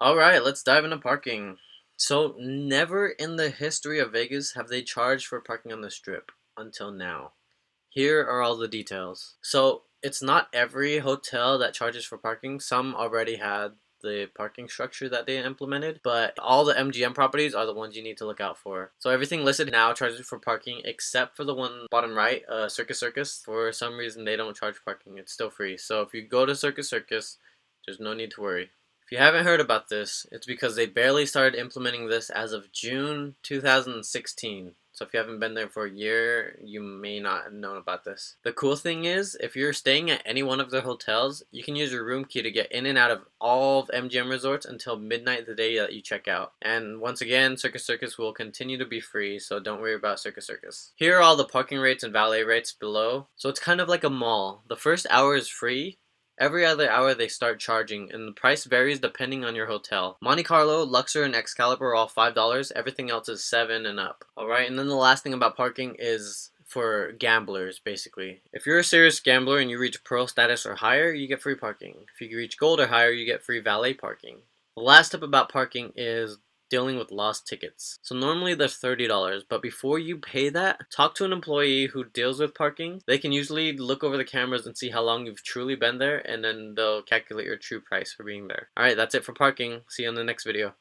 Alright, let's dive into parking. So, never in the history of Vegas have they charged for parking on the strip until now. Here are all the details. So, it's not every hotel that charges for parking. Some already had the parking structure that they implemented, but all the MGM properties are the ones you need to look out for. So everything listed now charges for parking except for the one bottom right, Circus Circus. For some reason they don't charge parking. It's still free. So if you go to Circus Circus, there's no need to worry. If you haven't heard about this, it's because they barely started implementing this as of June 2016. So if you haven't been there for a year, you may not have known about this. The cool thing is, if you're staying at any one of their hotels, you can use your room key to get in and out of all of MGM resorts until midnight the day that you check out. And once again, Circus Circus will continue to be free, so don't worry about Circus Circus. Here are all the parking rates and valet rates below. So it's kind of like a mall. The first hour is free. Every other hour they start charging, and the price varies depending on your hotel. Monte Carlo, Luxor, and Excalibur are all $5. Everything else is 7 and up. Alright, and then the last thing about parking is for gamblers, basically. If you're a serious gambler and you reach Pearl status or higher, you get free parking. If you reach Gold or higher, you get free valet parking. The last tip about parking is dealing with lost tickets. So normally they're $30, but before you pay that, talk to an employee who deals with parking. They can usually look over the cameras and see how long you've truly been there, and then they'll calculate your true price for being there. Alright, that's it for parking. See you on the next video.